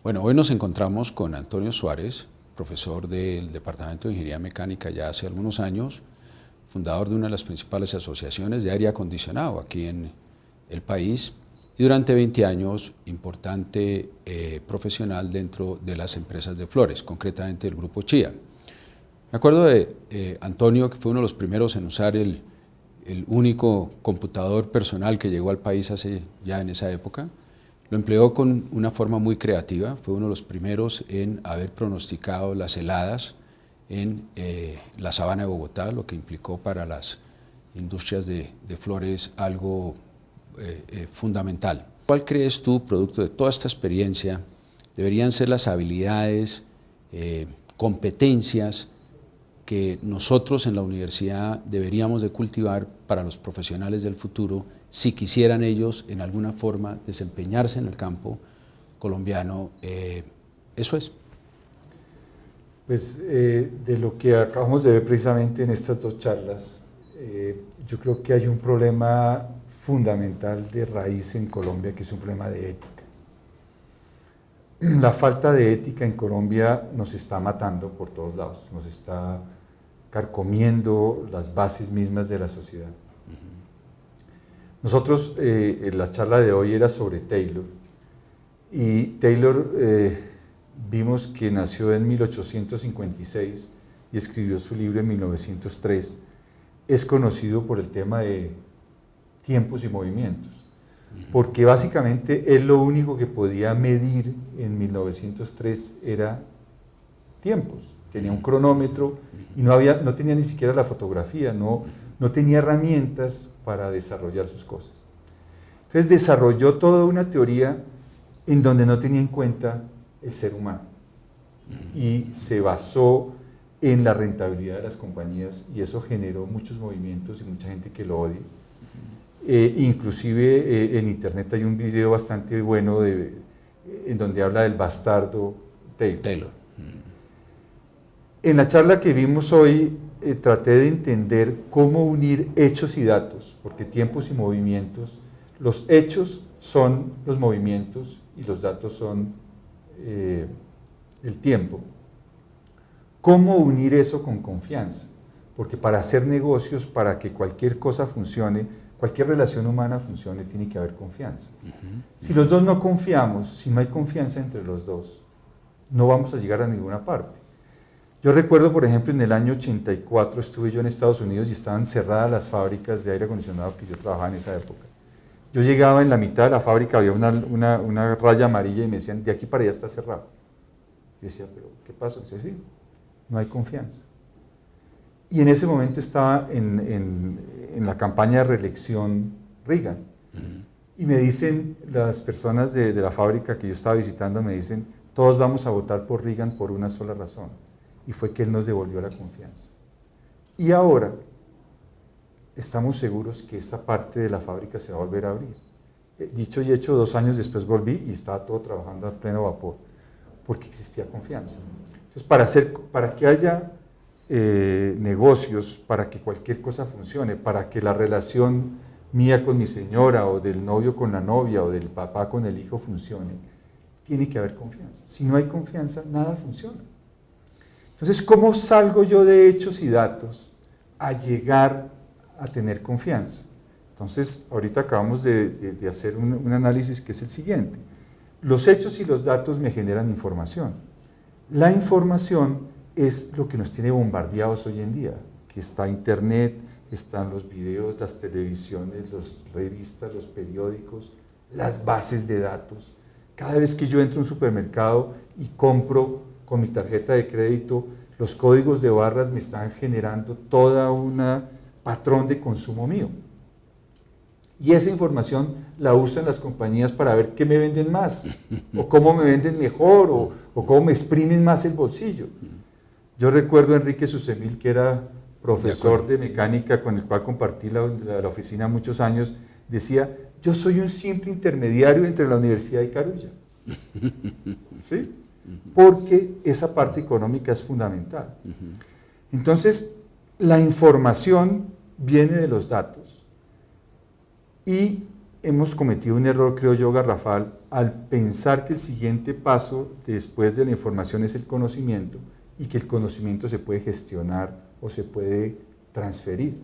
Bueno, hoy nos encontramos con Antonio Suárez, profesor del Departamento de Ingeniería Mecánica ya hace algunos años, fundador de una de las principales asociaciones de aire acondicionado aquí en el país y durante 20 años importante profesional dentro de las empresas de flores, concretamente el Grupo Chía. Me acuerdo de Antonio, que fue uno de los primeros en usar el único computador personal que llegó al país ya en esa época. Lo empleó con una forma muy creativa, fue uno de los primeros en haber pronosticado las heladas en la sabana de Bogotá, lo que implicó para las industrias de flores algo fundamental. ¿Cuál crees tú, producto de toda esta experiencia, deberían ser las habilidades, competencias que nosotros en la universidad deberíamos de cultivar para los profesionales del futuro si quisieran ellos en alguna forma desempeñarse en el campo colombiano? Eso es. Pues de lo que acabamos de ver precisamente en estas dos charlas, yo creo que hay un problema fundamental de raíz en Colombia, que es un problema de ética. La falta de ética en Colombia nos está matando por todos lados, nos está carcomiendo las bases mismas de la sociedad. Nosotros, la charla de hoy era sobre Taylor, y Taylor vimos que nació en 1856 y escribió su libro en 1903. Es conocido por el tema de tiempos y movimientos, porque básicamente él lo único que podía medir en 1903 era tiempos. Tenía un cronómetro y no tenía ni siquiera la fotografía, no tenía herramientas para desarrollar sus cosas. Entonces desarrolló toda una teoría en donde no tenía en cuenta el ser humano y se basó en la rentabilidad de las compañías, y eso generó muchos movimientos y mucha gente que lo odia. Inclusive en internet hay un video bastante bueno en donde habla del bastardo Taylor. En la charla que vimos hoy traté de entender cómo unir hechos y datos, porque tiempos y movimientos, los hechos son los movimientos y los datos son el tiempo. ¿Cómo unir eso con confianza? Porque para hacer negocios, para que cualquier cosa funcione, cualquier relación humana funcione, tiene que haber confianza. Si los dos no confiamos, si no hay confianza entre los dos, no vamos a llegar a ninguna parte. Yo recuerdo, por ejemplo, en el año 84 estuve yo en Estados Unidos y estaban cerradas las fábricas de aire acondicionado que yo trabajaba en esa época. Yo llegaba, en la mitad de la fábrica había una raya amarilla y me decían, de aquí para allá está cerrado. Yo decía, ¿pero qué pasó? Dice, sí, no hay confianza. Y en ese momento estaba en la campaña de reelección Reagan. Y me dicen las personas de la fábrica que yo estaba visitando, me dicen, todos vamos a votar por Reagan por una sola razón, y fue que él nos devolvió la confianza. Y ahora estamos seguros que esta parte de la fábrica se va a volver a abrir. Dicho y hecho, 2 años después volví y estaba todo trabajando a pleno vapor, porque existía confianza. Entonces, para que haya negocios, para que cualquier cosa funcione, para que la relación mía con mi señora, o del novio con la novia, o del papá con el hijo funcione, tiene que haber confianza. Si no hay confianza, nada funciona. Entonces, ¿cómo salgo yo de hechos y datos a llegar a tener confianza? Entonces, ahorita acabamos de hacer un análisis que es el siguiente. Los hechos y los datos me generan información. La información es lo que nos tiene bombardeados hoy en día, que está internet, están los videos, las televisiones, las revistas, los periódicos, las bases de datos. Cada vez que yo entro a un supermercado y compro con mi tarjeta de crédito, los códigos de barras me están generando toda una patrón de consumo mío. Y esa información la usan las compañías para ver qué me venden más, o cómo me venden mejor, o cómo me exprimen más el bolsillo. Yo recuerdo a Enrique Susemil, que era profesor de mecánica con el cual compartí la oficina muchos años, decía, yo soy un simple intermediario entre la universidad y Carulla. ¿Sí? Porque esa parte económica es fundamental. Entonces, la información viene de los datos, y hemos cometido un error, creo yo, garrafal, al pensar que el siguiente paso después de la información es el conocimiento y que el conocimiento se puede gestionar o se puede transferir.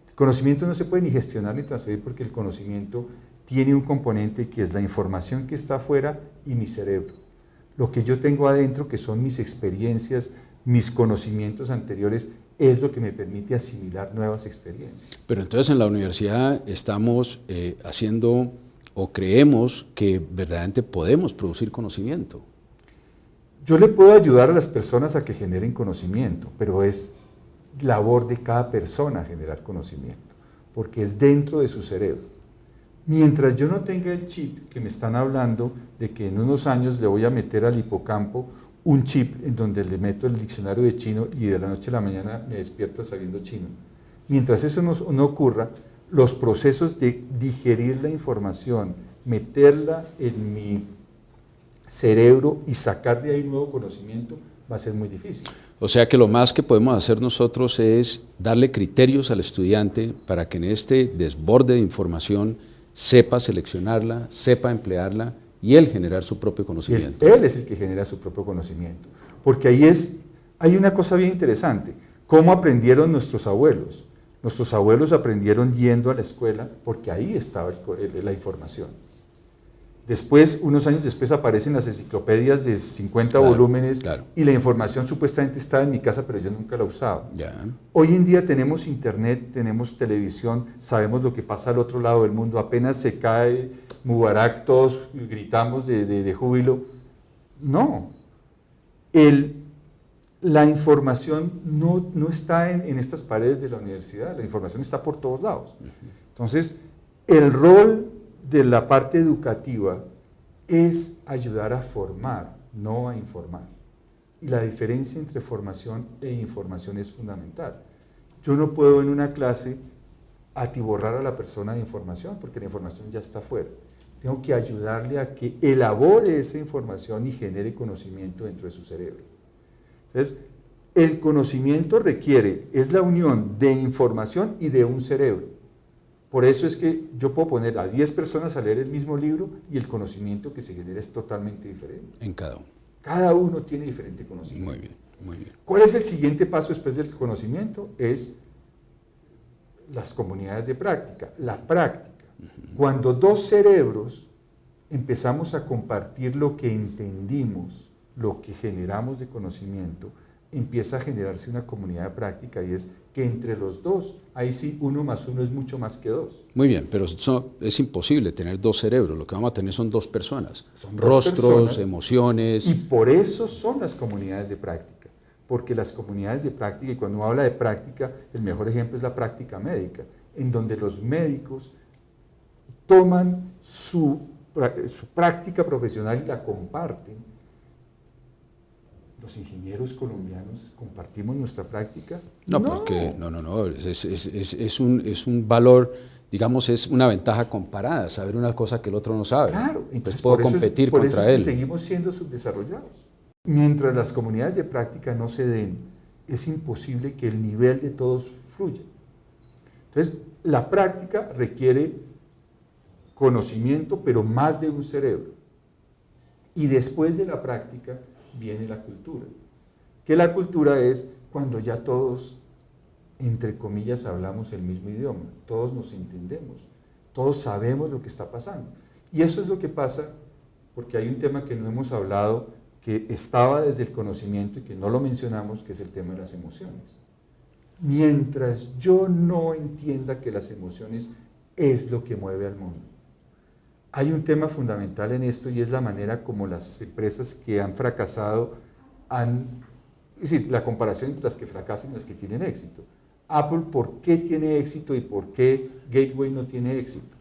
El conocimiento no se puede ni gestionar ni transferir porque el conocimiento tiene un componente que es la información que está afuera y mi cerebro. Lo que yo tengo adentro, que son mis experiencias, mis conocimientos anteriores, es lo que me permite asimilar nuevas experiencias. Pero entonces en la universidad estamos haciendo o creemos que verdaderamente podemos producir conocimiento. Yo le puedo ayudar a las personas a que generen conocimiento, pero es labor de cada persona generar conocimiento, porque es dentro de su cerebro. Mientras yo no tenga el chip que me están hablando de que en unos años le voy a meter al hipocampo un chip en donde le meto el diccionario de chino y de la noche a la mañana me despierto sabiendo chino. Mientras eso no ocurra, los procesos de digerir la información, meterla en mi cerebro y sacar de ahí nuevo conocimiento va a ser muy difícil. O sea que lo más que podemos hacer nosotros es darle criterios al estudiante para que en este desborde de información sepa seleccionarla, sepa emplearla y él generar su propio conocimiento. Él es el que genera su propio conocimiento. Porque hay una cosa bien interesante. ¿Cómo aprendieron nuestros abuelos? Nuestros abuelos aprendieron yendo a la escuela porque ahí estaba la información. Después, unos años después, aparecen las enciclopedias de 50 volúmenes y la información supuestamente estaba en mi casa, pero yo nunca la usaba. Ya. Hoy en día tenemos internet, tenemos televisión, sabemos lo que pasa al otro lado del mundo. Apenas se cae Mubarak, todos gritamos de júbilo. No. La información no está en estas paredes de la universidad, la información está por todos lados. Entonces, el rol de la parte educativa es ayudar a formar, no a informar. Y la diferencia entre formación e información es fundamental. Yo no puedo en una clase atiborrar a la persona de información porque la información ya está afuera. Tengo que ayudarle a que elabore esa información y genere conocimiento dentro de su cerebro. Entonces, el conocimiento es la unión de información y de un cerebro. Por eso es que yo puedo poner a 10 personas a leer el mismo libro y el conocimiento que se genera es totalmente diferente. En cada uno. Cada uno tiene diferente conocimiento. Muy bien, muy bien. ¿Cuál es el siguiente paso después del conocimiento? Es las comunidades de práctica, la práctica. Cuando dos cerebros empezamos a compartir lo que entendimos, lo que generamos de conocimiento, empieza a generarse una comunidad de práctica y es que entre los dos, ahí sí 1 más 1 es mucho más que 2. Muy bien, pero es imposible tener dos cerebros, lo que vamos a tener son dos personas, Son dos rostros, personas, emociones. Y por eso son las comunidades de práctica, porque las comunidades de práctica, y cuando uno habla de práctica, el mejor ejemplo es la práctica médica, en donde los médicos toman su práctica profesional y la comparten. ¿Los ingenieros colombianos compartimos nuestra práctica? No, porque no, es un valor, digamos, es una ventaja comparada, saber una cosa que el otro no sabe. Claro, entonces puedo competir por contra eso es él. que seguimos siendo subdesarrollados. Mientras las comunidades de práctica no se den, es imposible que el nivel de todos fluya. Entonces, la práctica requiere conocimiento, pero más de un cerebro. Y después de la práctica viene la cultura, que la cultura es cuando ya todos, entre comillas, hablamos el mismo idioma, todos nos entendemos, todos sabemos lo que está pasando. Y eso es lo que pasa, porque hay un tema que no hemos hablado, que estaba desde el conocimiento y que no lo mencionamos, que es el tema de las emociones. Mientras yo no entienda que las emociones es lo que mueve al mundo, hay un tema fundamental en esto y es la manera como las empresas que han fracasado es decir, la comparación entre las que fracasan y las que tienen éxito. Apple, ¿por qué tiene éxito y por qué Gateway no tiene éxito?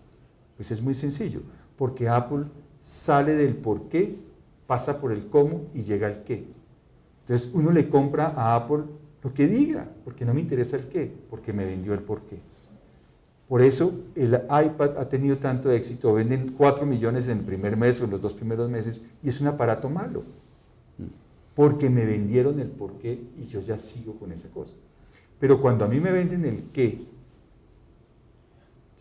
Pues es muy sencillo, porque Apple sale del por qué, pasa por el cómo y llega al qué. Entonces uno le compra a Apple lo que diga, porque no me interesa el qué, porque me vendió el por qué. Por eso el iPad ha tenido tanto éxito, venden 4 millones en el primer mes o en los 2 primeros meses y es un aparato malo, porque me vendieron el por qué y yo ya sigo con esa cosa. Pero cuando a mí me venden el qué,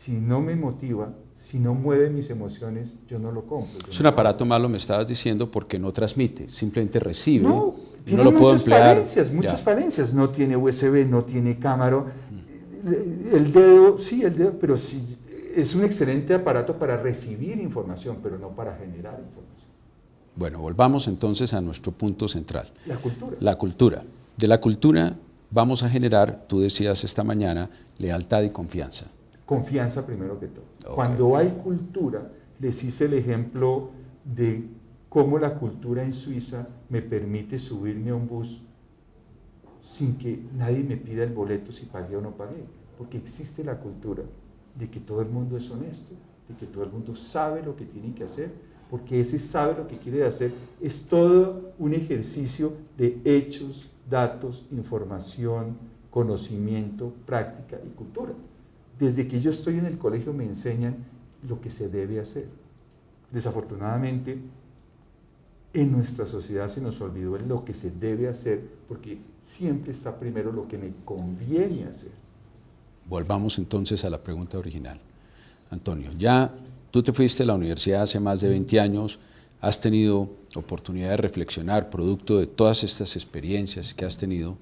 si no me motiva, si no mueve mis emociones, yo no lo compro. Es un aparato malo, me estabas diciendo, porque no transmite, simplemente recibe. No, y tiene no lo puedo muchas emplear. muchas falencias. No tiene USB, no tiene cámara. El dedo, sí, el dedo, pero sí, es un excelente aparato para recibir información, pero no para generar información. Bueno, volvamos entonces a nuestro punto central. La cultura. La cultura. De la cultura vamos a generar, tú decías esta mañana, lealtad y confianza. Confianza primero que todo. Okay. Cuando hay cultura, les hice el ejemplo de cómo la cultura en Suiza me permite subirme a un bus sin que nadie me pida el boleto si pagué o no pagué, porque existe la cultura de que todo el mundo es honesto, de que todo el mundo sabe lo que tiene que hacer, porque ese sabe lo que quiere hacer es todo un ejercicio de hechos, datos, información, conocimiento, práctica y cultura. Desde que yo estoy en el colegio me enseñan lo que se debe hacer. Desafortunadamente, en nuestra sociedad se nos olvidó lo que se debe hacer, porque siempre está primero lo que me conviene hacer. Volvamos entonces a la pregunta original. Antonio, ya tú te fuiste a la universidad hace más de 20 años, has tenido oportunidad de reflexionar producto de todas estas experiencias que has tenido.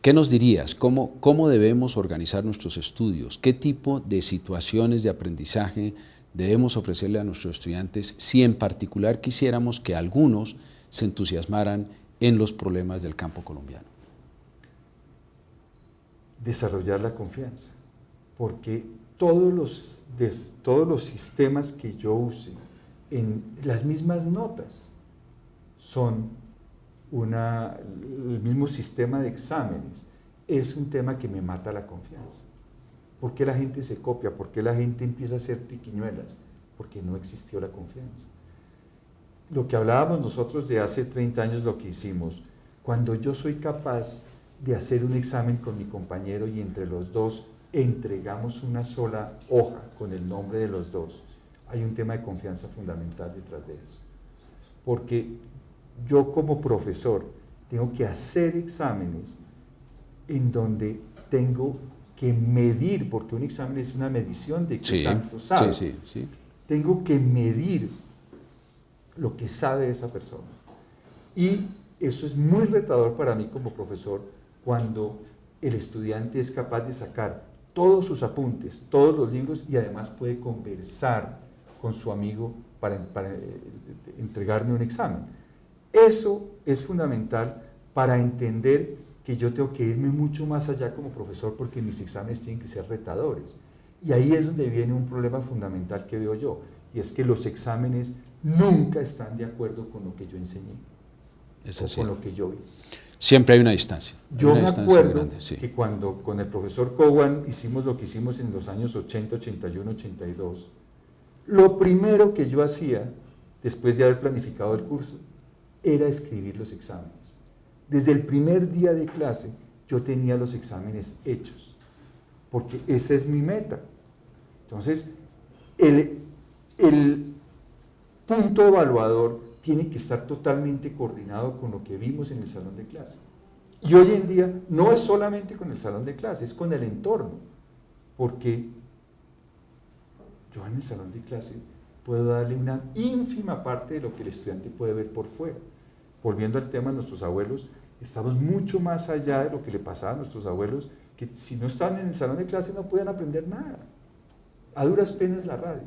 ¿Qué nos dirías? ¿Cómo debemos organizar nuestros estudios? ¿Qué tipo de situaciones de aprendizaje debemos ofrecerle a nuestros estudiantes si en particular quisiéramos que algunos se entusiasmaran en los problemas del campo colombiano? Desarrollar la confianza, porque todos los sistemas que yo use en las mismas notas son el mismo sistema de exámenes, es un tema que me mata la confianza. ¿Por qué la gente se copia? ¿Por qué la gente empieza a hacer triquiñuelas? Porque no existió la confianza. Lo que hablábamos nosotros de hace 30 años, lo que hicimos, cuando yo soy capaz de hacer un examen con mi compañero y entre los dos entregamos una sola hoja con el nombre de los dos, hay un tema de confianza fundamental detrás de eso. Porque yo como profesor tengo que hacer exámenes en donde tengo que medir, porque un examen es una medición de qué tanto sabe. Sí. Tengo que medir lo que sabe esa persona. Y eso es muy retador para mí como profesor cuando el estudiante es capaz de sacar todos sus apuntes, todos los libros y además puede conversar con su amigo para entregarme un examen. Eso es fundamental para entender que yo tengo que irme mucho más allá como profesor porque mis exámenes tienen que ser retadores. Y ahí es donde viene un problema fundamental que veo yo, y es que los exámenes nunca están de acuerdo con lo que yo enseñé, con lo que yo vi. Siempre hay una distancia. Yo me acuerdo que cuando con el profesor Cowan hicimos lo que hicimos en los años 80, 81, 82, lo primero que yo hacía, después de haber planificado el curso, era escribir los exámenes. Desde el primer día de clase yo tenía los exámenes hechos, porque esa es mi meta. Entonces, el punto evaluador tiene que estar totalmente coordinado con lo que vimos en el salón de clase. Y hoy en día no es solamente con el salón de clase, es con el entorno, porque yo en el salón de clase puedo darle una ínfima parte de lo que el estudiante puede ver por fuera. Volviendo al tema de nuestros abuelos, estamos mucho más allá de lo que le pasaba a nuestros abuelos, que si no estaban en el salón de clase no podían aprender nada. A duras penas la radio.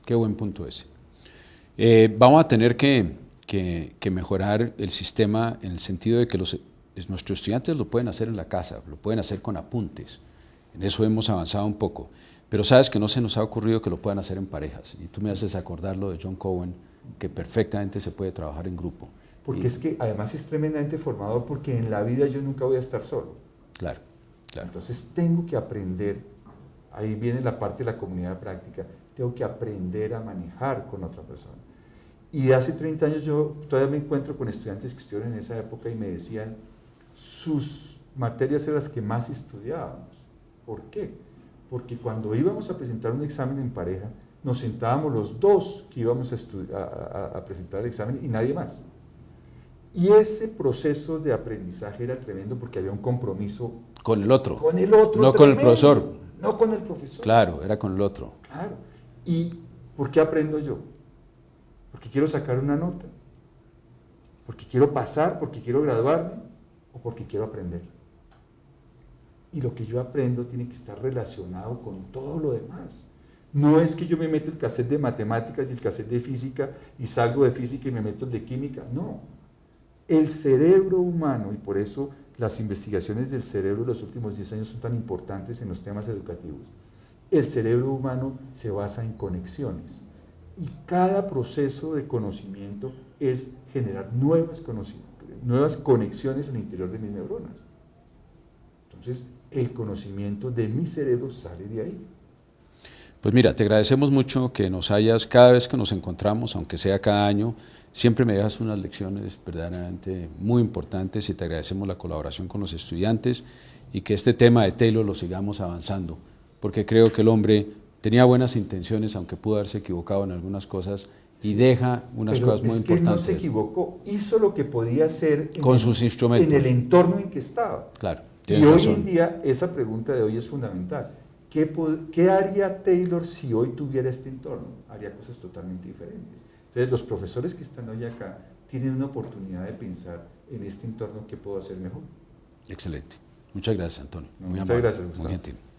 Qué buen punto ese. Vamos a tener que mejorar el sistema en el sentido de que nuestros estudiantes lo pueden hacer en la casa, lo pueden hacer con apuntes. En eso hemos avanzado un poco. Pero sabes que no se nos ha ocurrido que lo puedan hacer en parejas. Y tú me haces acordar lo de John Cowan, que perfectamente se puede trabajar en grupo. Porque es que además es tremendamente formador, porque en la vida yo nunca voy a estar solo. Claro. Entonces tengo que aprender, ahí viene la parte de la comunidad práctica, tengo que aprender a manejar con otra persona. Y hace 30 años yo todavía me encuentro con estudiantes que estuvieron en esa época y me decían, sus materias eran las que más estudiábamos. ¿Por qué? Porque cuando íbamos a presentar un examen en pareja, nos sentábamos los dos que íbamos a presentar el examen y nadie más. Y ese proceso de aprendizaje era tremendo porque había un compromiso con el otro, no tremendo. Con el profesor. no con el profesor. Claro, era con el otro. Claro. ¿Y por qué aprendo yo? Porque quiero sacar una nota, porque quiero pasar, porque quiero graduarme o porque quiero aprender. Y lo que yo aprendo tiene que estar relacionado con todo lo demás. No es que yo me meto el cassette de matemáticas y el cassette de física y salgo de física y me meto el de química. No. El cerebro humano, y por eso las investigaciones del cerebro de los últimos 10 años son tan importantes en los temas educativos. El cerebro humano se basa en conexiones. Y cada proceso de conocimiento es generar nuevas conexiones en el interior de mis neuronas. Entonces, el conocimiento de mi cerebro sale de ahí. Pues mira, te agradecemos mucho que nos hayas, cada vez que nos encontramos, aunque sea cada año, siempre me dejas unas lecciones verdaderamente muy importantes y te agradecemos la colaboración con los estudiantes y que este tema de Taylor lo sigamos avanzando, porque creo que el hombre tenía buenas intenciones, aunque pudo haberse equivocado en algunas cosas, y deja unas cosas muy importantes. Pero es que él no se equivocó, hizo lo que podía hacer con sus instrumentos, en el entorno en que estaba. Claro, y hoy en día, esa pregunta de hoy es fundamental. ¿Qué haría Taylor si hoy tuviera este entorno? Haría cosas totalmente diferentes. Entonces, los profesores que están hoy acá tienen una oportunidad de pensar en este entorno qué puedo hacer mejor. Excelente. Muchas gracias, Antonio. Muchas gracias, Gustavo. Muy gentil.